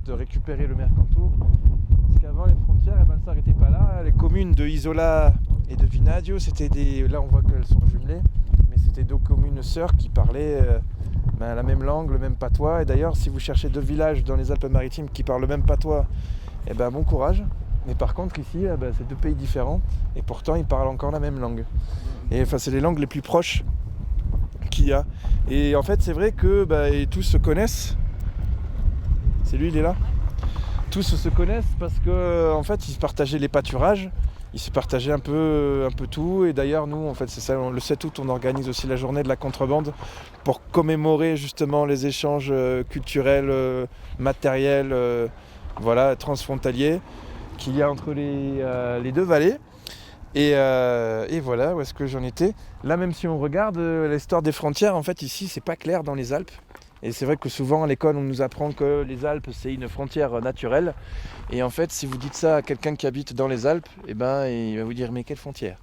De récupérer le Mercantour, parce qu'avant les frontières ne s'arrêtaient pas là. Les communes de Isola et de Vinadio, là on voit qu'elles sont jumelées, mais c'était deux communes sœurs qui parlaient la même langue, le même patois. Et d'ailleurs, si vous cherchez deux villages dans les Alpes-Maritimes qui parlent le même patois, bon courage. Mais par contre ici, c'est deux pays différents et pourtant ils parlent encore la même langue. Et c'est les langues les plus proches qu'il y a. Et en fait c'est vrai que tous se connaissent. C'est lui, il est là. Tous se connaissent parce que en fait ils se partageaient les pâturages, ils se partageaient un peu tout. Et d'ailleurs nous, en fait, c'est ça, le 7 août, on organise aussi la journée de la contrebande pour commémorer justement les échanges culturels, matériels, transfrontaliers qu'il y a entre les deux vallées. Et voilà, où est-ce que j'en étais. Là, même si on regarde l'histoire des frontières, en fait ici c'est pas clair dans les Alpes. Et c'est vrai que souvent à l'école on nous apprend que les Alpes c'est une frontière naturelle. Et en fait si vous dites ça à quelqu'un qui habite dans les Alpes, il va vous dire mais quelle frontière ?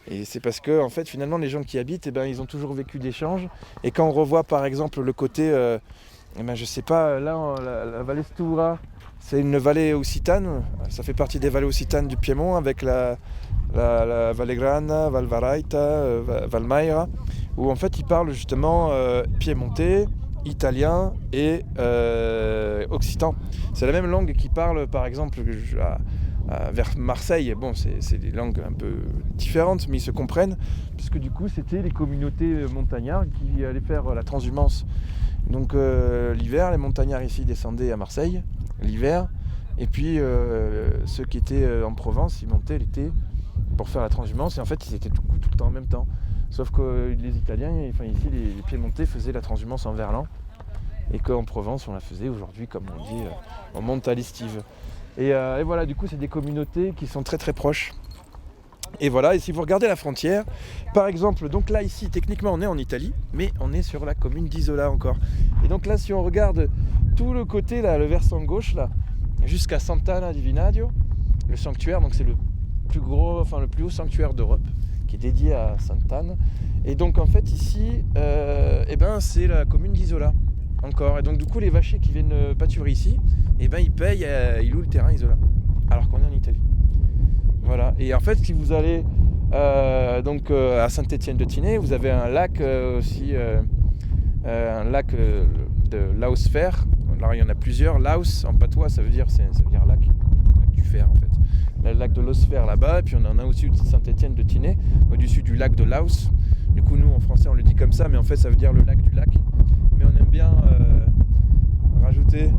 Et c'est parce que en fait finalement les gens qui habitent, ils ont toujours vécu d'échanges. Et quand on revoit par exemple le côté, je sais pas, là la vallée Stura, c'est une vallée occitane, ça fait partie des vallées occitanes du Piémont avec la Vallegrana, Valvaraita, Valmaira, où en fait ils parlent justement piémontais, italien et occitan. C'est la même langue qu'ils parlent par exemple vers Marseille. Bon, c'est des langues un peu différentes, mais ils se comprennent, puisque du coup c'était les communautés montagnards qui allaient faire la transhumance. Donc l'hiver, les montagnards ici descendaient à Marseille, l'hiver, et puis ceux qui étaient en Provence, ils montaient l'été pour faire la transhumance, et en fait ils étaient tout le temps en même temps. Sauf que les Italiens, ici les Piémontais faisaient la transhumance en verlan, et qu'en Provence on la faisait aujourd'hui, comme on dit, on monte à l'estive. Et voilà, du coup c'est des communautés qui sont très très proches. Et voilà, et si vous regardez la frontière, par exemple, donc là ici techniquement on est en Italie, mais on est sur la commune d'Isola encore. Et donc là si on regarde tout le côté là, le versant gauche là, jusqu'à Sant'Anna di Vinadio, le sanctuaire, donc c'est le plus haut sanctuaire d'Europe, qui est dédié à Sainte-Anne. Et donc en fait ici, c'est la commune d'Isola encore. Et donc du coup les vachiers qui viennent pâturer ici, ils payent, ils louent le terrain Isola, alors qu'on est en Italie. Voilà. Et en fait si vous allez à Saint-Étienne-de-Tinée, vous avez un lac aussi, un lac de Lausfer. Alors il y en a plusieurs. Laus en patois ça veut dire lac du fer en fait. Le lac de Lausfer là-bas, et puis on en a aussi au-dessus de Saint-Étienne-de-Tinée, au-dessus du lac de Laus. Du coup nous en français on le dit comme ça, mais en fait ça veut dire le lac du lac. Mais on aime bien rajouter,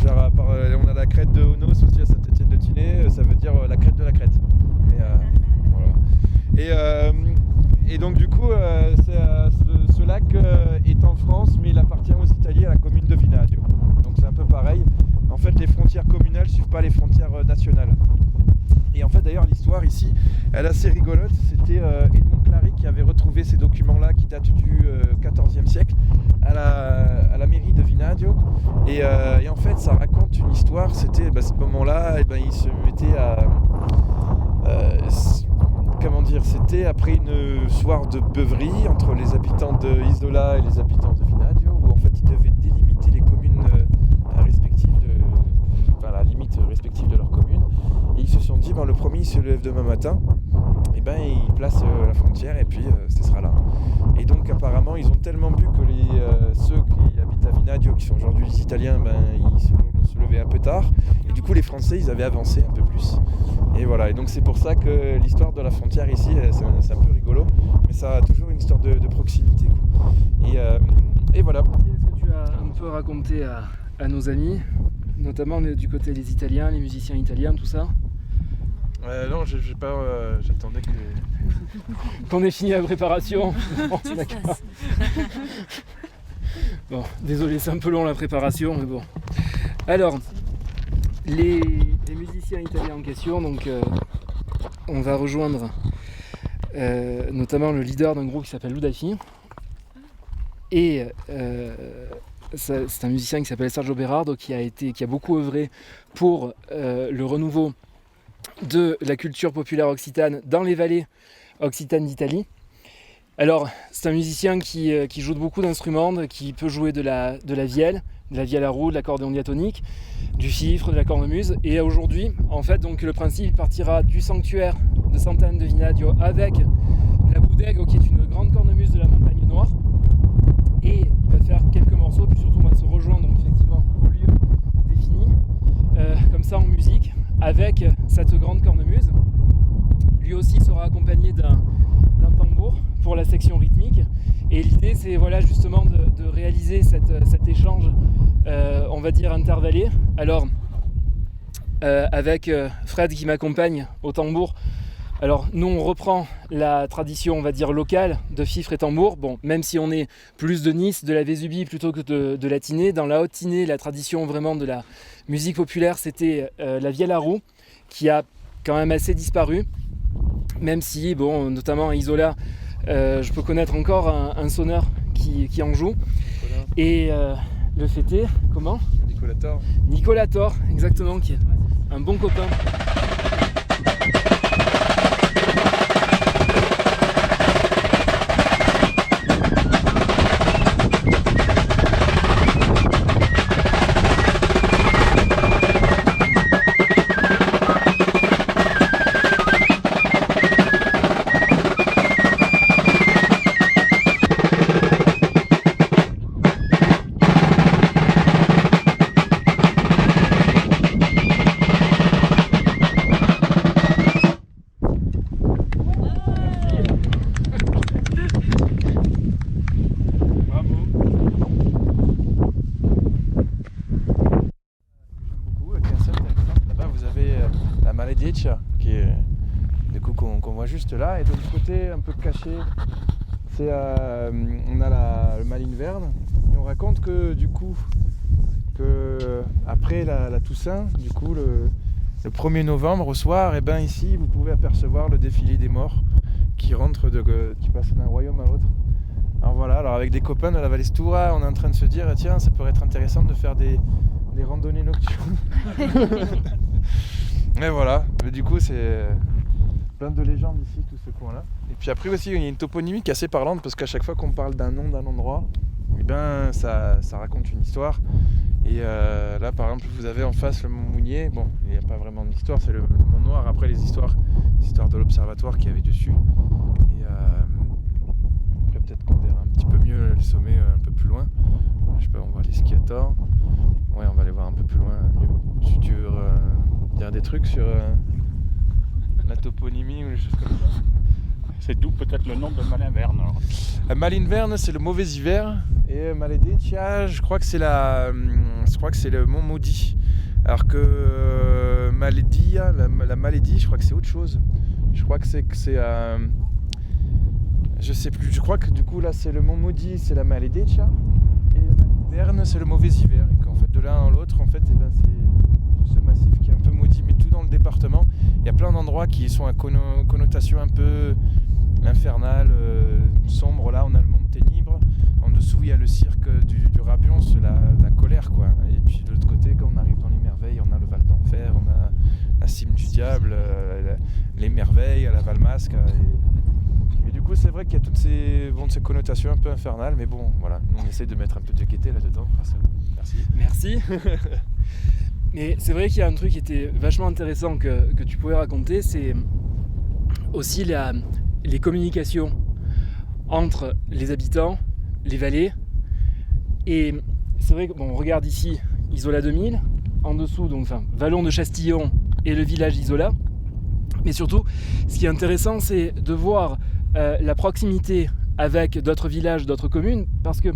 on a la crête de Honos aussi à Saint-Étienne-de-Tinée, ça veut dire la crête de la crête. Voilà. Et donc du coup ce lac est en France, mais il appartient aux Italiens, à la commune de Vinadio. Donc c'est un peu pareil. En fait les frontières communales ne suivent pas les frontières nationales. Et en fait d'ailleurs l'histoire ici, elle est assez rigolote. C'était Edmond Clary qui avait retrouvé ces documents-là qui datent du XIVe siècle à la mairie de Vinadio. Et en fait ça raconte une histoire. C'était à ce moment-là, il se mettait à... c'était après une soirée de beuverie entre les habitants de Isola et les habitants de Vinadio, où en fait ils devaient délimiter les communes respectives la limite respective de leur commune. Et ils se sont dit, le premier il se lève demain matin, et il place la frontière, et puis ce sera là. Et donc apparemment ils ont tellement bu que ceux qui habitent à Vinadio, qui sont aujourd'hui les Italiens, ils se levaient un peu tard. Et du coup les Français ils avaient avancé un peu plus. Et voilà, et donc c'est pour ça que l'histoire de la frontière ici, c'est un peu rigolo, mais ça a toujours une histoire de proximité, quoi. Et voilà. Est-ce que tu as un peu raconté à nos amis, notamment du côté des Italiens, les musiciens italiens, tout ça? Non, j'ai pas. J'attendais que. Qu'on ait fini la préparation. Bon, d'accord. Bon, désolé, c'est un peu long la préparation, mais bon. Alors, les musiciens italiens en question, donc on va rejoindre notamment le leader d'un groupe qui s'appelle Ludafi. Et c'est un musicien qui s'appelle Sergio Berardo qui a beaucoup œuvré pour le renouveau de la culture populaire occitane dans les vallées occitanes d'Italie. Alors, c'est un musicien qui joue de beaucoup d'instruments, qui peut jouer de la vielle à roue, de l'accordéon diatonique, du fifre, de la cornemuse. Et aujourd'hui, en fait, donc le principe partira du sanctuaire de Sant'Anne de Vignadio avec la Boudègue, qui est une grande cornemuse de la Montagne Noire. Et il va faire quelques morceaux, puis surtout on va se rejoindre donc effectivement au lieu défini, comme ça en musique, avec cette grande cornemuse. Lui aussi sera accompagné d'un tambour pour la section rythmique. Et l'idée c'est justement de réaliser cet échange, on va dire intervallé. Alors avec Fred qui m'accompagne au tambour. Alors nous on reprend la tradition on va dire locale de fifre et tambour, bon même si on est plus de Nice, de la Vésubie plutôt que de la Tinée. Dans la Haute-Tinée, la tradition vraiment de la musique populaire c'était la vielle à roue qui a quand même assez disparu, même si bon notamment à Isola je peux connaître encore un sonneur qui en joue. Nicolas. Et le fêté, comment ? Nicolas Thor, exactement, qui est un bon copain. Qui est du coup qu'on voit juste là, et de l'autre côté un peu caché c'est on a le Malinverne, et on raconte que du coup après la Toussaint, du coup le 1er novembre au soir, et ben ici vous pouvez apercevoir le défilé des morts qui rentrent qui passent d'un royaume à l'autre. Alors voilà, alors avec des copains de la Vallée Stoura, on est en train de se dire tiens, ça pourrait être intéressant de faire des randonnées nocturnes. Mais voilà, mais du coup c'est plein de légendes ici, tout ce coin-là. Et puis après aussi il y a une toponymie qui est assez parlante, parce qu'à chaque fois qu'on parle d'un nom d'un endroit, et ben ça raconte une histoire. Et là par exemple vous avez en face le Mont Mounier, bon il n'y a pas vraiment d'histoire, c'est le Mont Noir, après les histoires de l'observatoire qu'il y avait dessus. Et après peut-être qu'on verra un petit peu mieux le sommet un peu plus loin. Je sais pas, on voit les skiators. Ouais, on va aller voir un peu plus loin mieux. Si tu veux dire des trucs sur la toponymie ou les choses comme ça. C'est d'où peut-être le nom de Malinverne alors. Malinverne c'est le mauvais hiver, et Maledettia je crois que c'est le mont maudit. Alors que Maledia, la maladie, je crois que c'est autre chose. Je crois que c'est je sais plus, je crois que du coup là c'est le mont maudit, c'est la Maledettia, et Malinverne c'est le mauvais hiver, et qu'en fait de l'un à l'autre en fait c'est tout ce massif qui est un peu maudit, mais tout dans le département. Il y a plein d'endroits qui sont à connotation un peu infernale, sombre. Là on a le mont Ténibre, en dessous il y a le cirque du Rabion, c'est la colère quoi. Et puis de l'autre côté, quand on arrive dans les merveilles, on a le Val d'Enfer, on a la cime du diable, les merveilles à la Valmasque. Et du coup c'est vrai qu'il y a toutes ces connotations un peu infernales, mais bon voilà, nous on essaie de mettre un peu de gaieté là-dedans grâce à vous. Merci. Mais c'est vrai qu'il y a un truc qui était vachement intéressant que tu pouvais raconter, c'est aussi les communications entre les habitants, les vallées. Et c'est vrai qu'on regarde ici Isola 2000, en dessous donc Vallon de Chastillon et le village d'Isola. Mais surtout, ce qui est intéressant, c'est de voir la proximité avec d'autres villages, d'autres communes, parce que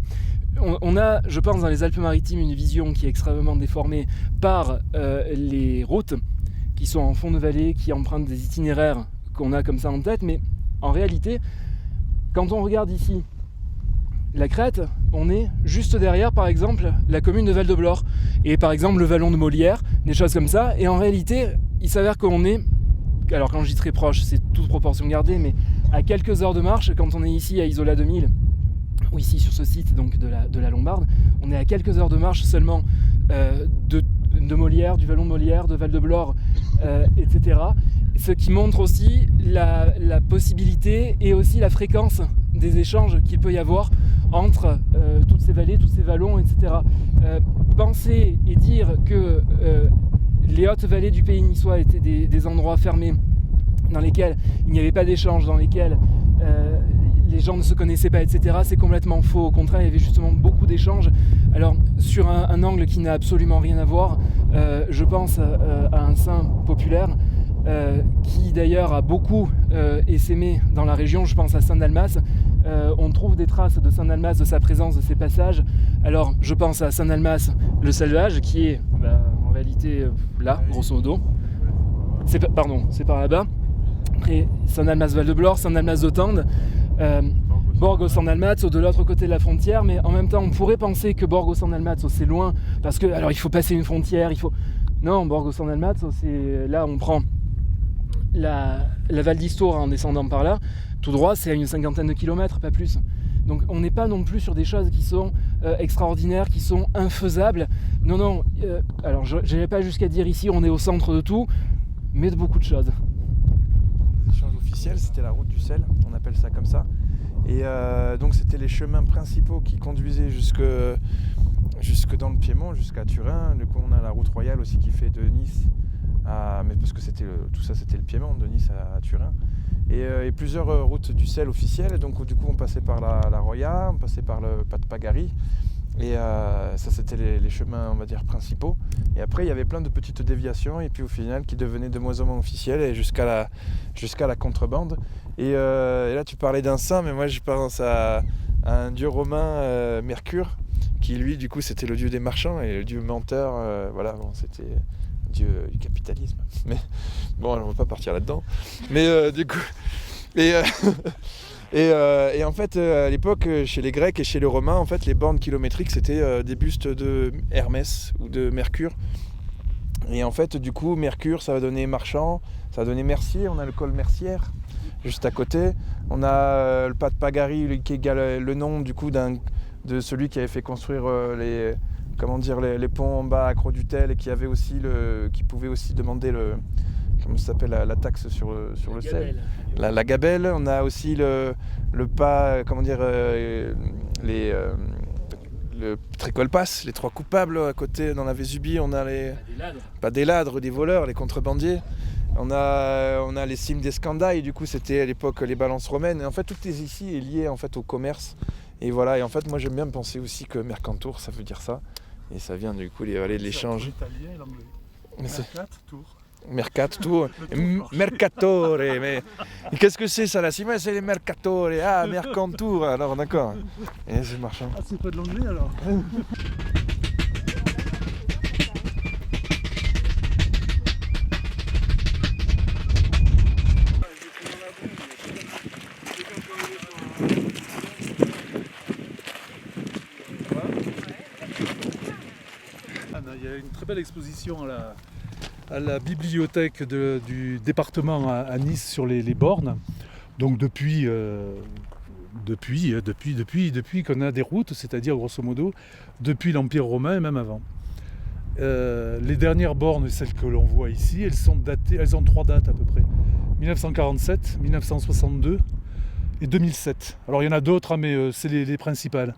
on a, je pense, dans les Alpes-Maritimes, une vision qui est extrêmement déformée par les routes qui sont en fond de vallée, qui empruntent des itinéraires qu'on a comme ça en tête, mais en réalité, quand on regarde ici la Crète, on est juste derrière, par exemple, la commune de Val-de-Blore. Et par exemple, le vallon de Molière, des choses comme ça. Et en réalité, il s'avère qu'on est, alors quand je dis très proche, c'est toute proportion gardée, mais à quelques heures de marche, quand on est ici à Isola 2000, ou ici sur ce site donc de la Lombarde, on est à quelques heures de marche seulement de Molière, du vallon de Molière, de Val-de-Blore, etc. Ce qui montre aussi la possibilité et aussi la fréquence des échanges qu'il peut y avoir entre toutes ces vallées, tous ces vallons, etc. Penser et dire que les hautes vallées du pays niçois étaient des endroits fermés dans lesquels il n'y avait pas d'échange, dans lesquels les gens ne se connaissaient pas, etc. C'est complètement faux. Au contraire, il y avait justement beaucoup d'échanges. Alors, sur un angle qui n'a absolument rien à voir, je pense à un saint populaire qui d'ailleurs a beaucoup essaimé dans la région. Je pense à Saint-Dalmas. On trouve des traces de Saint-Dalmas, de sa présence, de ses passages. Alors, je pense à Saint-Dalmas le Selvage, qui est en réalité là, grosso modo. C'est par là-bas. Après, Saint-Dalmas Val-de-Blore, Saint-Dalmas de Tende, Borgo San Dalmazzo de l'autre côté de la frontière, mais en même temps on pourrait penser que Borgo San Dalmazzo c'est loin parce que alors il faut passer une frontière, non, Borgo San Dalmazzo c'est là on prend la Val d'Istora en descendant par là, tout droit c'est à une 50aine de kilomètres, pas plus. Donc on n'est pas non plus sur des choses qui sont extraordinaires, qui sont infaisables. Non, alors je n'irai pas jusqu'à dire ici on est au centre de tout, mais de beaucoup de choses. L'échange officiel, c'était la route du sel, on appelle ça comme ça. Et donc c'était les chemins principaux qui conduisaient jusque dans le Piémont, jusqu'à Turin. Du coup on a la route royale aussi qui fait de Nice mais parce que tout ça c'était le Piémont, de Nice à Turin. Et plusieurs routes du sel officielles. Et donc du coup on passait par la Roya, on passait par le Pas de Pagari. Et ça c'était les chemins on va dire principaux. Et après il y avait plein de petites déviations et puis au final qui devenaient de moins en moins officielles et jusqu'à la contrebande. Et là tu parlais d'un saint, mais moi je pense à un dieu romain, Mercure, qui lui du coup c'était le dieu des marchands et le dieu menteur, c'était le dieu du capitalisme. Mais bon, on va pas partir là-dedans. Mais du coup et en fait à l'époque chez les Grecs et chez les Romains en fait les bornes kilométriques c'était des bustes de Hermès ou de Mercure. Et en fait du coup Mercure ça va donner marchand, ça va donner mercier, on a le col Mercière juste à côté, on a le Pas de Pagari qui égale le nom du coup de celui qui avait fait construire les ponts en bas à Croix-du-Tel et qui avait aussi qui pouvait aussi demander comment ça s'appelle la taxe sur le sel, la gabelle. On a aussi le pas, le Trécolpasse, les trois coupables à côté dans la Vésubie. On a pas des ladres, des voleurs, les contrebandiers. On a les cimes des Scandailles, du coup c'était à l'époque les balances romaines. Et en fait tout ici est lié en fait au commerce. Et voilà, et en fait moi j'aime bien penser aussi que Mercantour ça veut dire ça. Et ça vient du coup de l'échange. C'est l'italien et l'anglais. Mercato, Mercatore, mais qu'est-ce que c'est ça là? Si moi c'est les Mercatore, Mercantour, alors d'accord. Et c'est marchand. Ah, c'est pas de l'anglais alors. Il y a une très belle exposition à la bibliothèque du département à Nice sur les bornes. Donc depuis qu'on a des routes, c'est-à-dire grosso modo depuis l'Empire romain et même avant. Les dernières bornes, celles que l'on voit ici, elles ont 3 dates à peu près. 1947, 1962 et 2007. Alors il y en a d'autres, mais c'est les principales.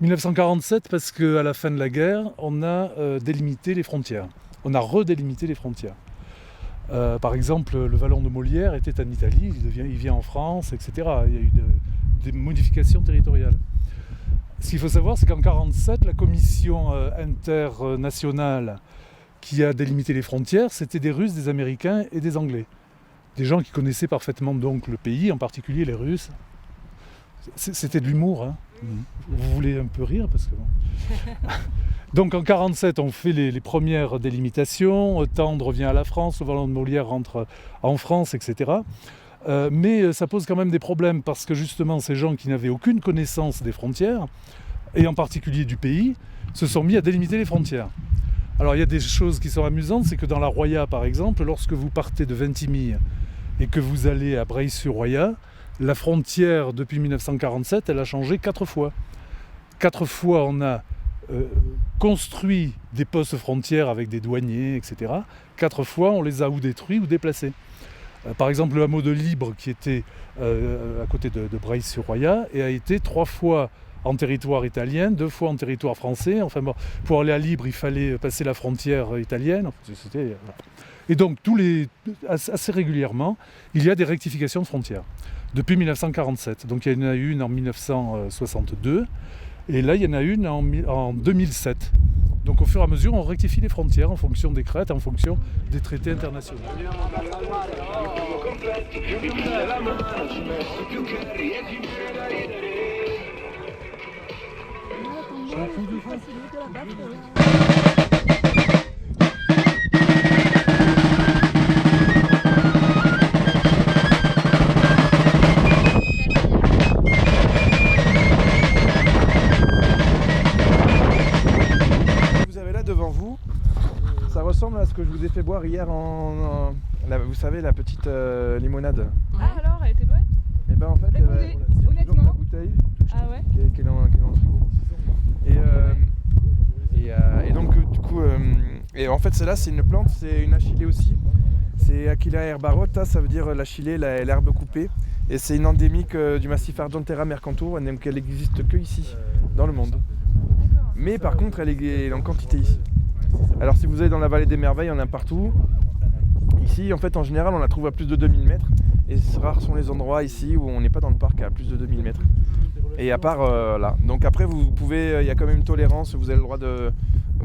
1947 parce qu'à la fin de la guerre, on a délimité les frontières. On a redélimité les frontières. Par exemple, le vallon de Molière était en Italie, il vient en France, etc. Il y a eu des modifications territoriales. Ce qu'il faut savoir, c'est qu'en 1947, la commission internationale qui a délimité les frontières, c'était des Russes, des Américains et des Anglais. Des gens qui connaissaient parfaitement donc le pays, en particulier les Russes. C'était de l'humour, hein. Vous voulez un peu rire parce que bon. Donc en 1947, on fait les premières délimitations. Tende revient à la France, le vallon de Molière rentre en France, etc. Mais ça pose quand même des problèmes parce que justement ces gens qui n'avaient aucune connaissance des frontières, et en particulier du pays, se sont mis à délimiter les frontières. Alors il y a des choses qui sont amusantes, c'est que dans la Roya par exemple, lorsque vous partez de Ventimille et que vous allez à Breil-sur-Roya, la frontière depuis 1947, elle a changé 4 fois. 4 fois on a construit des postes frontières avec des douaniers, etc. 4 fois on les a ou détruits ou déplacés. Par exemple le hameau de Libre qui était à côté de Breil-sur-Roya et a été 3 fois en territoire italien, 2 fois en territoire français. Enfin bon, pour aller à Libre, il fallait passer la frontière italienne. Et donc, assez régulièrement, il y a des rectifications de frontières depuis 1947. Donc, il y en a une en 1962 et là, il y en a une en 2007. Donc, au fur et à mesure, on rectifie les frontières en fonction des crêtes, en fonction des traités internationaux. Vous avez là devant vous, ça ressemble à ce que je vous ai fait boire hier vous savez, la petite limonade. Ah alors, elle était bonne? Et ben en fait, Répondez, toujours honnêtement. ta bouteille Ah ouais? qui est dans le frigo. Et donc du coup, et en fait celle-là c'est une plante, c'est une achillée aussi. C'est Aquila herbarota, ça veut dire l'achillée, l'herbe coupée. Et c'est une endémique du massif Argentera mercantour, donc elle n'existe que ici, dans le monde. Mais par contre elle est en quantité ici. Alors si vous allez dans la vallée des merveilles, il y en a partout. Ici en fait en général on la trouve à plus de 2000 mètres. Et rares sont les endroits ici où on n'est pas dans le parc à plus de 2000 mètres. Et à part là. Donc après vous pouvez, il y a quand même une tolérance, vous avez le droit de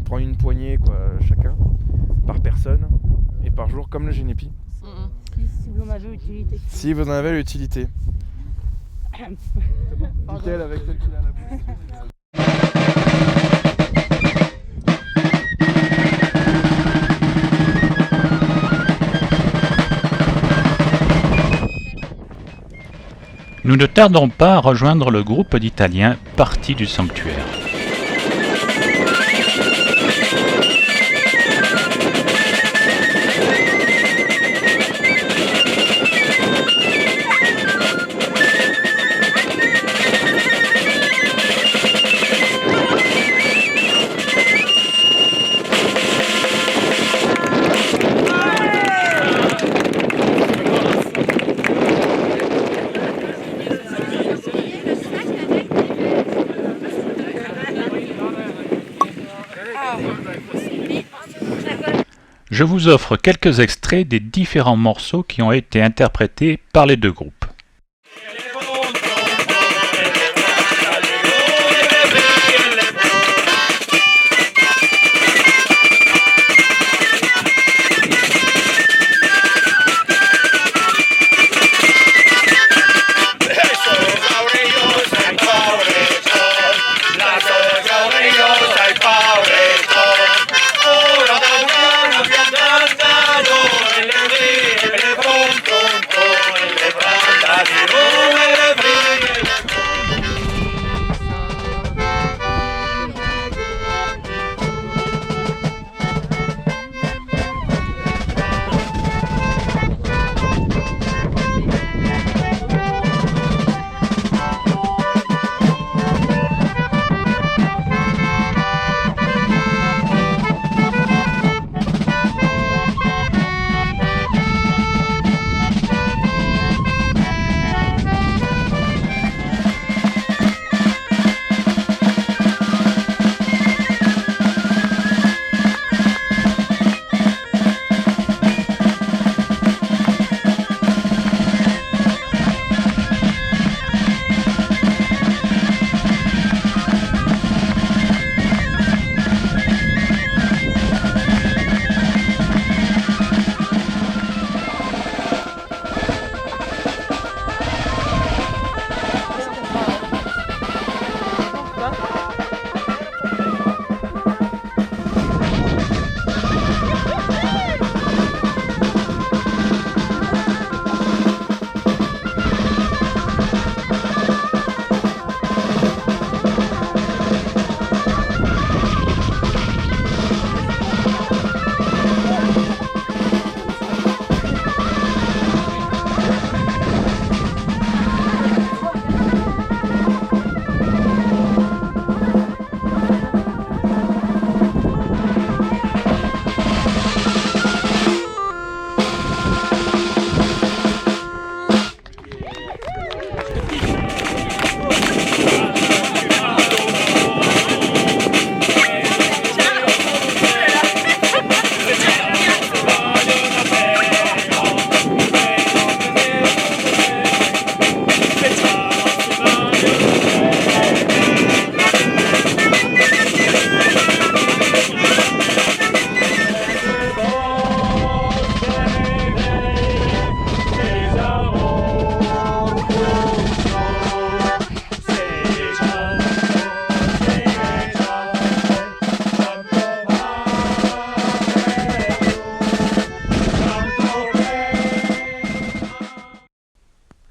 prendre une poignée chacun, par personne et par jour comme le génépi. Si vous en avez utilité. Si vous en avez l'utilité. Dit-elle avec celle qui a la bouche. Nous ne tardons pas à rejoindre le groupe d'Italiens partis du sanctuaire. Je vous offre quelques extraits des différents morceaux qui ont été interprétés par les deux groupes. Come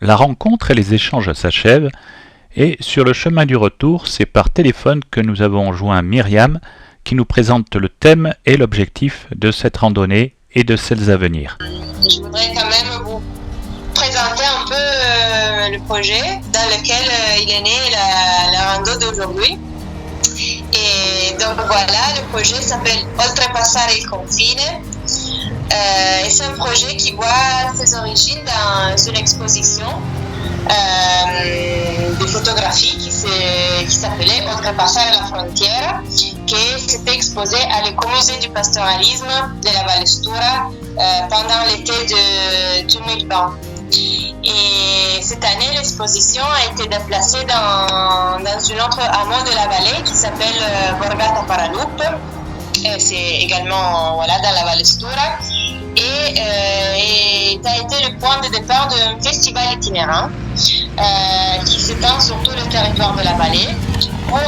La rencontre et les échanges s'achèvent et sur le chemin du retour, c'est par téléphone que nous avons joint Myriam qui nous présente le thème et l'objectif de cette randonnée et de celles à venir. Je voudrais quand même vous présenter un peu le projet dans lequel il est né la rando d'aujourd'hui. Et donc voilà, le projet s'appelle Oltrepassare il confine. Et c'est un projet qui voit ses origines dans une exposition de photographie qui s'appelait Oltrepassare la frontiera, qui s'était exposée à l'écomusée du pastoralisme de la Valestura pendant l'été de 2020. Et cette année, l'exposition a été déplacée dans une autre hameau de la vallée qui s'appelle Borgata Paralup. Et c'est également dans la Valestura. Et ça a été le point de départ d'un festival itinérant qui s'étend sur tout le territoire de la vallée pour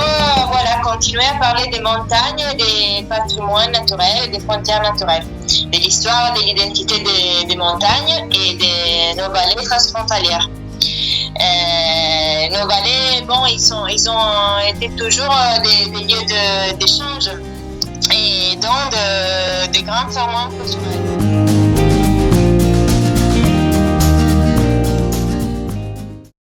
continuer à parler des montagnes, des patrimoines naturels, des frontières naturelles, de l'histoire, de l'identité des montagnes et de nos vallées transfrontalières. Nos vallées, ils ont été toujours des lieux d'échange et donc de grands ferments